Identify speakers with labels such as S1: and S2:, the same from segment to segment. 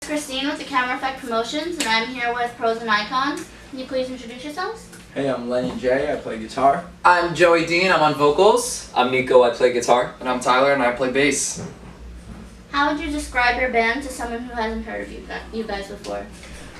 S1: Christine with the Camera Effect Promotions, and I'm here with Pros and Icons. Can you please introduce yourselves?
S2: Hey, I'm Lenny J. I play guitar.
S3: I'm Joey Dean. I'm on vocals.
S4: I'm Nico. I play guitar.
S5: And I'm Tyler, and I play bass.
S1: How would you describe your band to someone who hasn't heard of you guys before?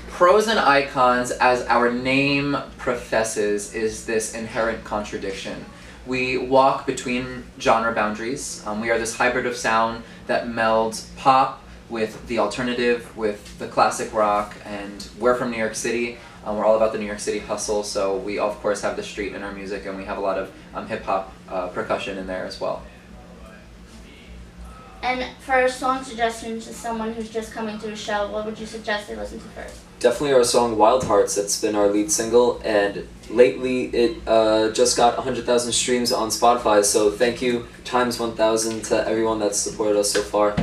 S3: Pros and Icons, as our name professes, is this inherent contradiction. We walk between genre boundaries. We are this hybrid of sound that melds pop with the alternative, with the classic rock, and we're from New York City. We're all about the New York City hustle, so we of course have the street in our music, and we have a lot of hip-hop percussion in there as well.
S1: And for song suggestions to someone who's just coming to a show, what would you suggest they listen to first?
S4: Definitely our song Wild Hearts. That's been our lead single, and lately it just got 100,000 streams on Spotify, so thank you times 1,000 to everyone that's supported us so far.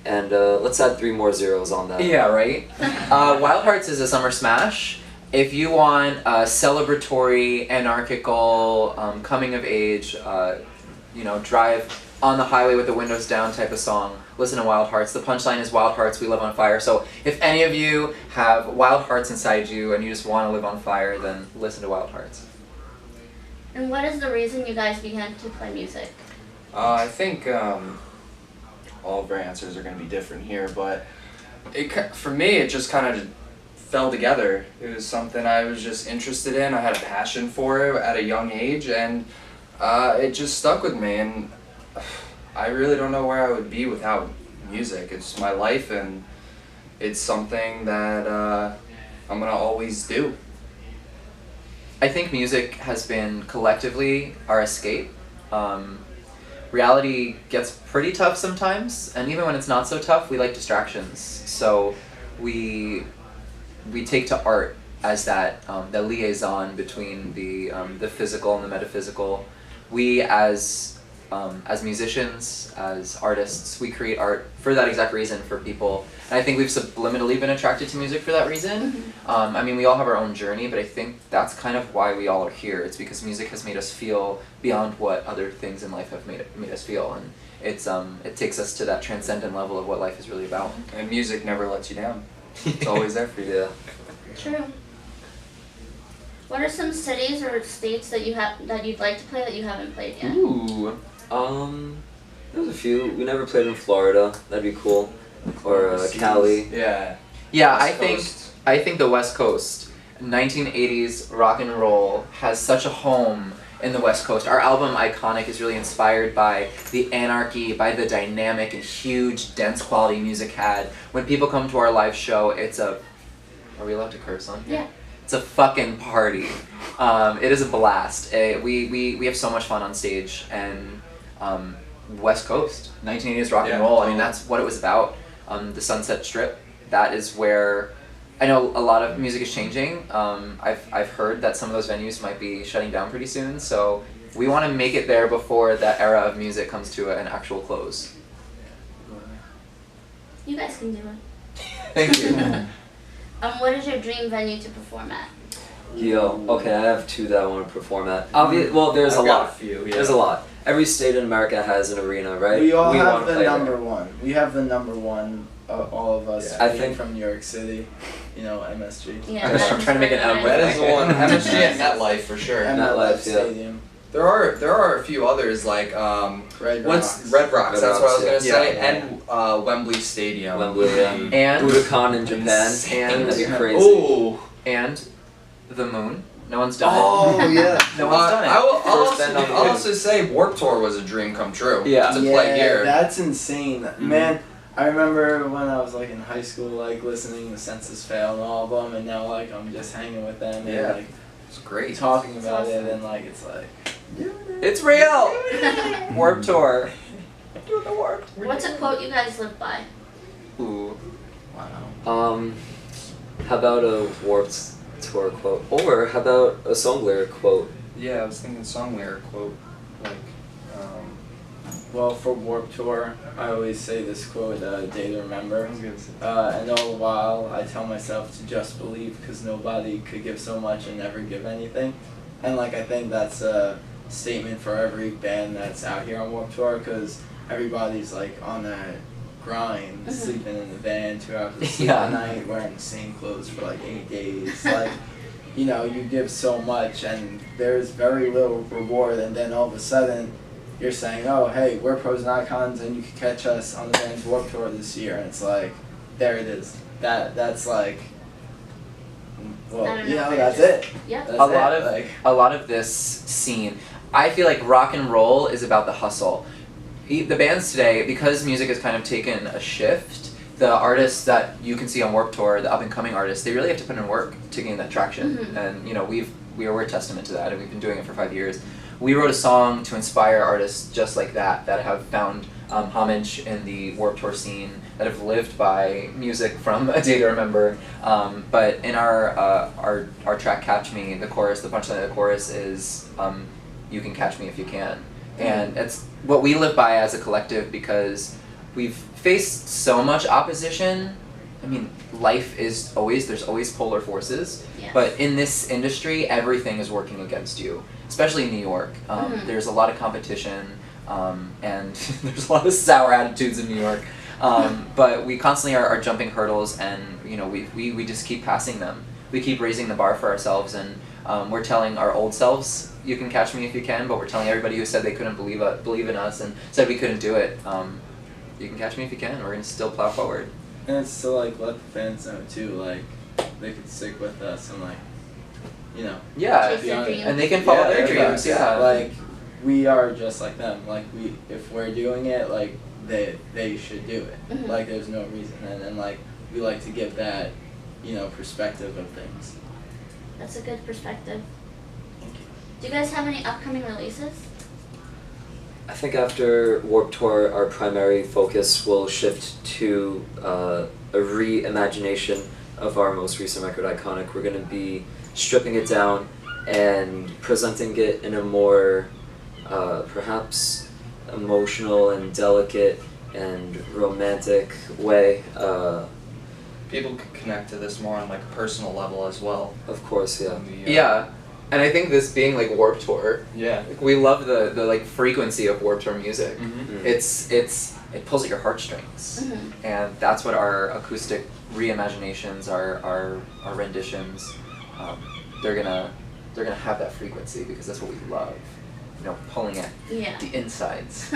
S4: And let's add 3 more zeros on that.
S3: Yeah, right? Wild Hearts is a summer smash. If you want a celebratory, anarchical, coming of age, drive on the highway with the windows down type of song, listen to Wild Hearts. The punchline is Wild Hearts, we live on fire. So if any of you have wild hearts inside you and you just want to live on fire, then listen to Wild Hearts.
S1: And what is the reason you guys began to play music?
S5: I think all of our answers are going to be different here, but for me, it just kind of fell together. It was something I was just interested in. I had a passion for it at a young age, and it just stuck with me. And I really don't know where I would be without music. It's my life, and it's something that I'm going to always do.
S3: I think music has been collectively our escape. Reality gets pretty tough sometimes, and even when it's not so tough, we like distractions. So we take to art as that the liaison between the physical and the metaphysical. We as musicians, as artists, we create art for that exact reason for people. And I think we've subliminally been attracted to music for that reason. We all have our own journey, but I think that's kind of why we all are here. It's because music has made us feel beyond what other things in life have made us feel, and it takes us to that transcendent level of what life is really about.
S5: And music never lets you down. It's always there for you.
S4: Yeah.
S1: True. What are some cities or states that you'd like to play that you haven't played yet?
S3: Ooh.
S4: There's a few. We never played in Florida. That'd be cool. Or Cali.
S5: Yeah.
S3: Yeah,
S5: West
S3: I think the West Coast, 1980s rock and roll has such a home in the West Coast. Our album Iconic is really inspired by the anarchy, by the dynamic and huge, dense quality music had. When people come to our live show, it's a... Are we allowed to curse on here?
S1: Yeah.
S3: It's a fucking party. It is a blast. We have so much fun on stage, and West Coast, 1980s rock and roll, I mean, that's what it was about. The Sunset Strip, that is where... I know a lot of music is changing. I've heard that some of those venues might be shutting down pretty soon, so we want to make it there before that era of music comes to an actual close.
S1: You guys can do it.
S3: Thank you.
S1: What is your dream venue to perform at?
S4: Yo, okay, I have 2 that I want to perform at. Well, there's
S5: I've
S4: a
S5: got
S4: lot.
S5: a few, yeah.
S4: There's a lot. Every state in America has an arena, right?
S2: We all have
S4: wanna
S2: the
S4: play
S2: number
S4: there.
S2: one. We have the number one, all of us.
S4: Yeah. I
S2: being
S4: think-
S2: from New York City, MSG.
S1: Yeah,
S3: I'm trying to make an M.
S5: That is the one. MSG and MetLife for sure.
S4: MetLife, yeah.
S2: Stadium.
S5: There are a few others like
S2: Red
S5: what's
S2: Rocks.
S5: Red Rocks.
S4: Red
S5: That's what I was gonna
S4: Rocks,
S5: say.
S3: yeah.
S5: And Wembley Stadium.
S4: Wembley, yeah.
S3: And
S4: Budokan in Japan.
S5: Insane.
S4: That'd be crazy.
S5: Ooh.
S3: and the moon. No one's done it.
S2: Oh yeah.
S3: No one's done it.
S5: I'll also say Warped Tour was a dream come true.
S4: Yeah.
S5: To play here.
S2: That's insane, man. I remember when I was like in high school, like listening to Census Fail and all of them, and now like I'm just hanging with them and
S5: Yeah.
S2: like
S5: It's great.
S2: talking about it, and like it's like.
S3: It's real! Warped Tour. Do the Warped.
S1: What's a quote you guys live by?
S3: Ooh.
S2: Wow.
S4: How about a Warped Tour quote? Or how about a song lyric quote?
S5: Yeah, I was thinking song lyric quote, like,
S2: Well, for Warped Tour, I always say this quote, day to remember.
S5: I was gonna say.
S2: And all the while, I tell myself to just believe, because nobody could give so much and never give anything. And like, I think that's a statement for every band that's out here on Warped Tour, because everybody's like on that grind,
S1: Mhm.
S2: sleeping in the van 2 hours of sleep
S3: Yeah.
S2: a night, wearing the same clothes for like 8 days. Like, you know, you give so much and there's very little reward, and then all of a sudden you're saying, oh, hey, we're pros and icons and you can catch us on the Vans Warped Tour this year. And it's like, there it is. That's like, well,
S1: I don't
S2: you
S1: know,
S2: know,
S1: very
S2: that's it.
S1: Yep.
S2: That's
S3: a lot
S2: it.
S3: of
S2: like,
S3: a lot of this scene, I feel like rock and roll is about the hustle. The bands today, because music has kind of taken a shift, the artists that you can see on Warped Tour, the up and coming artists, they really have to put in work to gain that traction.
S1: Mhm.
S3: And you know, we're a testament to that, and we've been doing it for 5 years. We wrote a song to inspire artists just like that have found homage in the Warped Tour scene, that have lived by music from A Day to Remember. But in our track "Catch Me," the chorus, the punchline of the chorus is, "You can catch me if you can," and it's what we live by as a collective because we've faced so much opposition. I mean, there's always polar forces.
S1: Yes.
S3: But in this industry, everything is working against you, especially in New York.
S1: Mhm.
S3: There's a lot of competition, and there's a lot of sour attitudes in New York. But we constantly are jumping hurdles, and you know, we just keep passing them. We keep raising the bar for ourselves, and we're telling our old selves, you can catch me if you can, but we're telling everybody who said they couldn't believe in us and said we couldn't do it, you can catch me if you can. We're going to still plow forward.
S2: and it's to like let the fans know too, like they could stick with us and like, you know,
S3: Yeah,
S1: Chase their
S2: beyond-
S1: dreams.
S3: and they can follow their
S2: with
S3: dreams,
S2: us.
S3: yeah.
S2: Like we are just like them. Like if we're doing it, like they should do it.
S1: Mhm.
S2: Like there's no reason, and like we like to give that, you know, perspective of things.
S1: That's a good perspective.
S2: Thank you.
S1: Do you guys have any upcoming releases?
S4: I think after Warped Tour, our primary focus will shift to a reimagination of our most recent record, Iconic. We're going to be stripping it down and presenting it in a more perhaps emotional and delicate and romantic way.
S5: People could connect to this more on like a personal level as well.
S4: Of course, yeah.
S3: Yeah, and I think this being like Warped Tour,
S5: Yeah.
S3: like, we love the like frequency of Warped Tour music.
S5: Mm-hmm.
S3: It pulls at your heartstrings,
S1: Mhm.
S3: and that's what our acoustic reimaginations, our renditions, they're gonna have that frequency because that's what we love, you know, pulling at
S1: Yeah.
S3: the insides.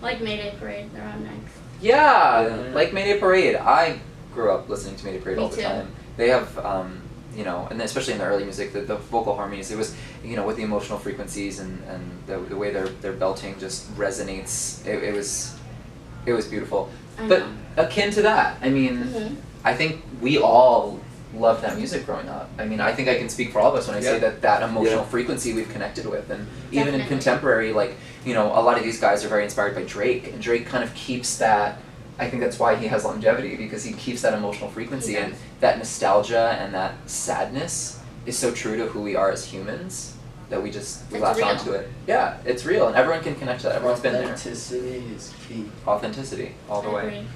S1: Like Mayday Parade, they're on next.
S3: Yeah,
S4: Yeah.
S3: like Mayday Parade. I grew up listening to Mayday Parade
S1: Me
S3: all the
S1: too.
S3: time. They have, you know, and especially in the early music, the vocal harmonies. It was, you know, with the emotional frequencies and the way they're belting just resonates. It was beautiful.
S1: I
S3: But
S1: know.
S3: akin to that, I mean,
S1: Mhm.
S3: I think we all loved that music growing up. I mean, I think I can speak for all of us when I say
S5: Yeah.
S3: that emotional
S4: Yeah.
S3: frequency we've connected with, and even in
S1: Definitely.
S3: contemporary, like, you know, a lot of these guys are very inspired by Drake, and Drake kind of keeps that. I think that's why he has longevity, because he keeps that emotional frequency,
S1: He
S3: and
S1: does.
S3: that nostalgia and that sadness is so true to who we are as humans that we
S1: It's
S3: latch
S1: real.
S3: onto it. Yeah, it's real, and everyone can connect to that. Everyone's been there.
S2: Authenticity is key.
S3: Authenticity, all the
S1: I
S3: way.
S1: agree.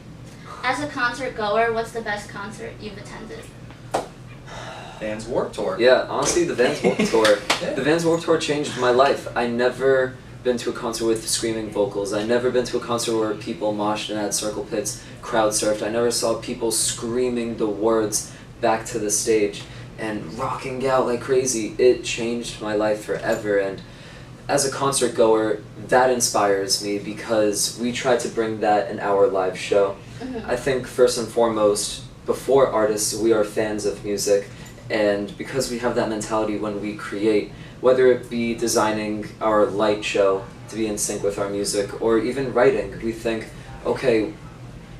S1: As a concert goer, what's the best concert you've attended?
S5: Vans Warped Tour.
S4: Yeah, honestly, the Vans Warped Tour.
S5: Yeah.
S4: The Vans Warped Tour changed my life. I never been to a concert with screaming vocals. I never been to a concert where people moshed and had circle pits, crowd surfed. I never saw people screaming the words back to the stage and rocking out like crazy. It changed my life forever, and as a concert goer, that inspires me because we try to bring that in our live show.
S1: Mhm.
S4: I think first and foremost, before artists, we are fans of music, and because we have that mentality when we create, whether it be designing our light show to be in sync with our music, or even writing, we think, okay,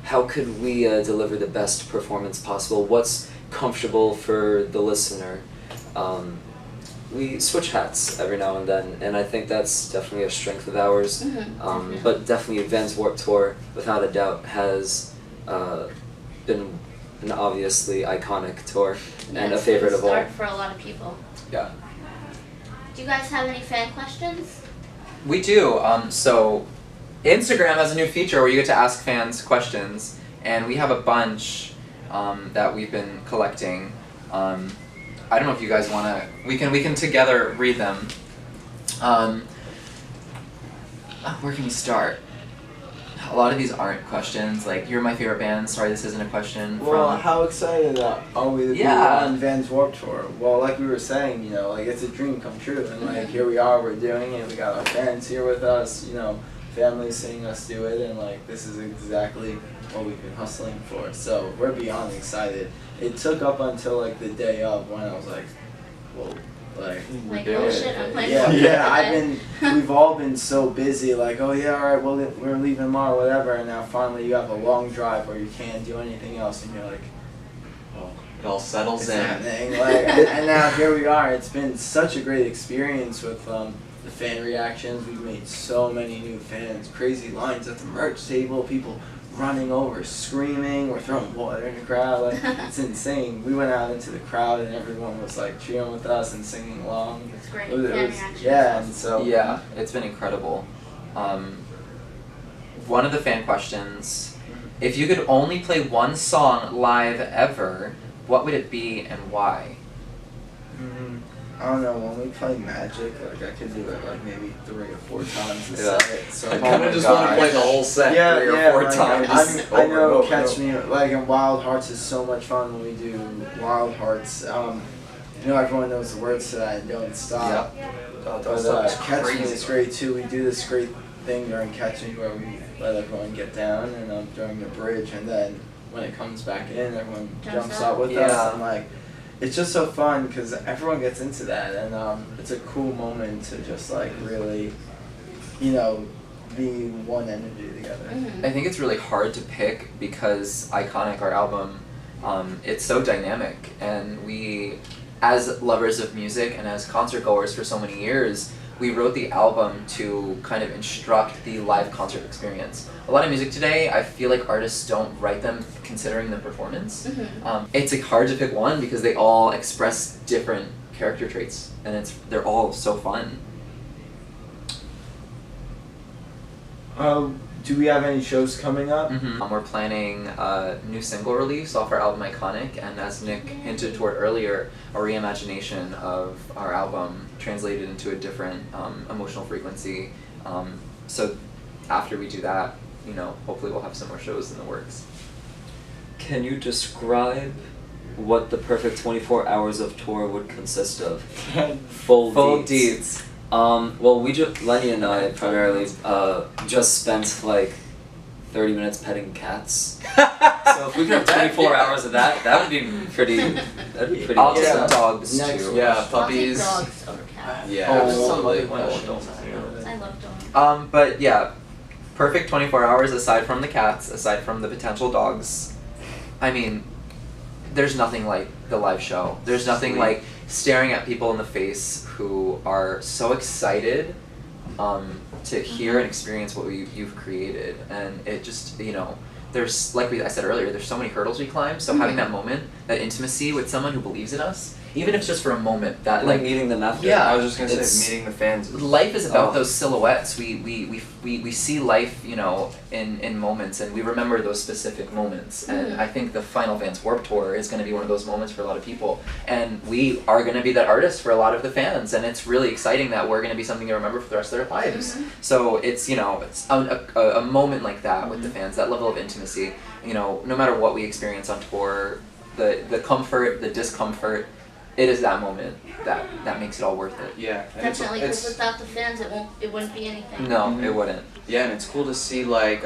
S4: how could we deliver the best performance possible? What's comfortable for the listener? We switch hats every now and then, and I think that's definitely a strength of ours.
S1: Mhm, definitely.
S4: But definitely Vans Warped Tour, without a doubt, has been an obviously iconic tour and
S1: Yeah,
S4: a
S1: it's
S4: favorite
S1: been
S4: of all.
S1: start for a lot of people.
S3: Yeah.
S1: Do you guys have any fan questions?
S3: We do. So Instagram has a new feature where you get to ask fans questions, and we have a bunch that we've been collecting. I don't know if you guys want to. We can together read them. Where can we start? A lot of these aren't questions. Like, you're my favorite band. Sorry, this isn't a question.
S2: Well,
S3: from
S2: how excited are we to be
S3: Yeah.
S2: on Vans Warped Tour? Well, like we were saying, you know, like it's a dream come true, and like here we are, we're doing it. We got our fans here with us, you know, family seeing us do it, and like this is exactly what we've been hustling for. So we're beyond excited. It took up until like the day of when I was like, whoa. Like
S1: oh shit, I'm playing
S2: yeah,
S1: for
S2: yeah. We've all been so busy. Like, oh yeah, all right, well we're leaving tomorrow, whatever. And now finally you have a long drive where you can't do anything else, and you're like, oh,
S5: It all settles
S2: it's
S5: in.
S2: happening. Like, and now here we are. It's been such a great experience with the fan reactions. We've made so many new fans. Crazy lines at the merch table. People running over, screaming. We're throwing water in the crowd. Like, it's insane. We went out into the crowd and everyone was like cheering with us and singing along.
S1: It's great.
S2: It was-
S1: Fan reaction.
S2: yeah, and so
S3: Yeah, it's been incredible. One of the fan questions: if you could only play one song live ever, what would it be and why?
S2: I don't know, when we play Magic, like I could do it like maybe 3 or 4 times a
S3: Yeah.
S2: set. So
S5: I
S3: Oh
S5: kind
S3: my
S5: of just want to
S3: gosh.
S5: play the whole set
S2: yeah,
S5: 3 or
S2: yeah,
S5: 4
S2: like,
S5: times.
S2: I
S5: over
S2: know
S5: and over
S2: Catch
S5: and
S2: Me, like in Wild Hearts is so much fun when we do Wild Hearts. You know, everyone knows the words to that, and Don't Stop.
S5: Oh,
S2: But Catch Me is great too. We do this great thing during Catch Me where we let everyone get down and during the bridge, and then when it comes back in, everyone jumps up with us,
S3: Yeah.
S2: and like it's just so fun because everyone gets into that, and it's a cool moment to just like really, you know, be one energy together.
S1: Mhm.
S3: I think it's really hard to pick because Iconic, our album, it's so dynamic, and we, as lovers of music and as concert goers for so many years, we wrote the album to kind of instruct the live concert experience. A lot of music today, I feel like artists don't write them considering the performance.
S1: Mhm.
S3: It's like hard to pick one because they all express different character traits, and they're all so fun.
S2: Do we have any shows coming up?
S3: We're planning a new single release off our album Iconic, and as Nick hinted toward earlier, a reimagination of our album translated into a different emotional frequency. So after we do that, you know, hopefully we'll have some more shows in the works.
S4: Can you describe what the perfect 24 hours of tour would consist of? Full deets. Well, Lenny and I primarily just spent like 30 minutes petting cats. So if we could have 24 hours of that, that would be pretty. That'd be pretty
S3: I'll take
S4: awesome.
S3: dogs
S2: Next
S3: too.
S5: Yeah,
S1: I'll take
S5: puppies.
S1: dogs over cats.
S5: Yeah,
S2: Oh,
S5: absolutely.
S1: I love dogs.
S3: But yeah, perfect 24 hours aside from the cats, aside from the potential dogs. I mean, there's nothing like the live show. There's nothing like staring at people in the face who are so excited to hear and experience what you've created. And it just, you know, there's, like I said earlier, there's so many hurdles we climb, so having that moment, that intimacy with someone who believes in us, even if it's just for a moment, that
S4: Like
S3: like
S4: meeting them after.
S3: Yeah.
S5: I was just gonna
S4: It's-
S5: say, meeting the fans.
S3: life is about
S4: Oh.
S3: those silhouettes. We see life, you know, in moments, and we remember those specific moments. And I think the final Vans Warped Tour is going to be one of those moments for a lot of people. And we are going to be that artist for a lot of the fans. And it's really exciting that we're going to be something to remember for the rest of their lives. So it's, you know, it's a moment like that with the fans, that level of intimacy. You know, no matter what we experience on tour, the comfort, the discomfort, it is that moment that makes it all worth it.
S5: Yeah, and
S1: Definitely, because
S5: it's
S1: without the fans, it wouldn't be anything.
S3: No, it wouldn't.
S5: yeah, and it's cool to see like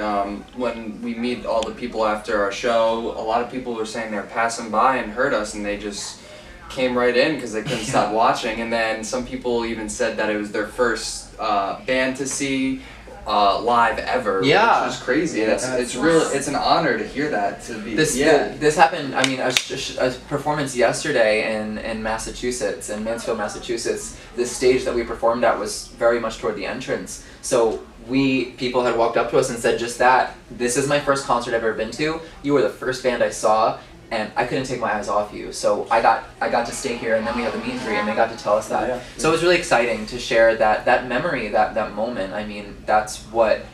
S5: when we meet all the people after our show. A lot of people were saying they're passing by and heard us, and they just came right in because they couldn't stop watching. And then some people even said that it was their first band to see live ever,
S3: Yeah.
S5: which is crazy.
S3: Yeah.
S5: It's real. It's an honor to hear that. To be
S3: This happened. I mean, a performance yesterday in Massachusetts, in Mansfield, Massachusetts. The stage that we performed at was very much toward the entrance. So people had walked up to us and said just that. This is my first concert I've ever been to. You were the first band I saw, and I couldn't take my eyes off you. So I got to stay here, and then we had the meet and greet, and they got to tell us that.
S2: Yeah.
S3: So it was really exciting to share that memory, that moment. I mean, that's what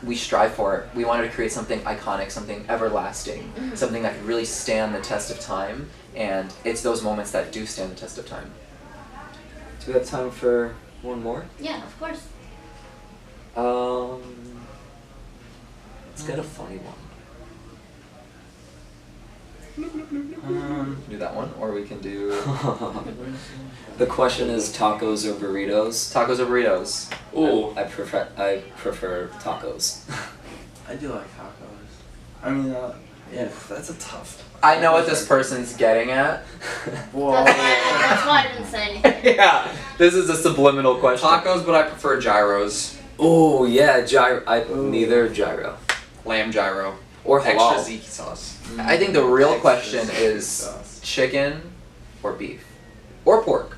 S3: we strive for. We wanted to create something iconic, something everlasting, something that could really stand the test of time, and it's those moments that do stand the test of time.
S4: Do we have time for one more?
S1: Yeah, of course.
S4: Let's Let's get a funny one.
S3: Do that one, or we can do
S4: The question is tacos or burritos.
S3: tacos or burritos.
S4: Ooh. I prefer tacos.
S2: I do like tacos. I mean, yeah.
S5: That's a tough.
S3: I know what this person's getting at.
S2: Whoa.
S1: That's why I didn't say anything.
S3: Yeah, this is a subliminal question.
S5: Tacos, but I prefer gyros.
S4: Oh yeah, gyro.
S2: Ooh.
S4: Neither gyro
S5: Lamb gyro.
S4: or
S5: Extra
S4: halal.
S5: ziti sauce.
S3: I think the real
S2: Extra
S3: question
S2: sweet
S3: is
S2: sauce.
S3: chicken or beef or pork.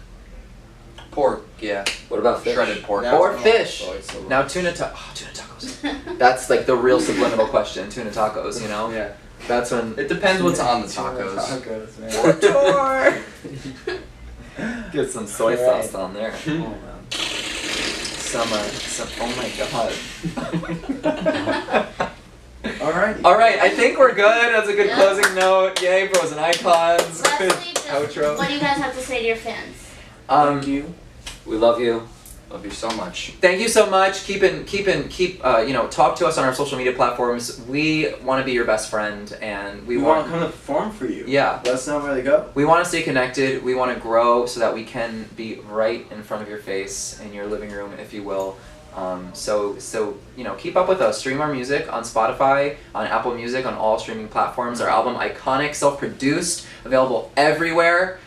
S5: Pork, yeah.
S4: What about fish?
S5: Shredded pork.
S2: Now
S3: Or
S2: it's
S3: fish.
S2: not so
S3: Now tuna tacos. That's like the real subliminal question. Tuna tacos, you know.
S2: Yeah.
S3: That's when.
S5: It depends what's on the
S2: Tacos,
S5: tacos.
S2: man.
S3: Get some soy
S2: Right.
S3: sauce on there.
S2: Oh, man.
S3: Some. Oh my god.
S2: Alrighty.
S3: All right, I think we're good. That's a good
S1: Yeah.
S3: closing note. Yay, pros and icons. Good
S1: Lastly, just,
S3: outro.
S1: what do you guys have to say to your fans?
S2: Thank you.
S4: We love you.
S5: Love you so much.
S3: Thank you so much. Keep talk to us on our social media platforms. We want to be your best friend, and
S2: We want to come to perform for you.
S3: Yeah.
S2: Let us know where to go.
S3: We want to stay connected. We want to grow so that we can be right in front of your face in your living room, if you will. So keep up with us. Stream our music on Spotify, on Apple Music, on all streaming platforms. Our album Iconic, self-produced, available everywhere.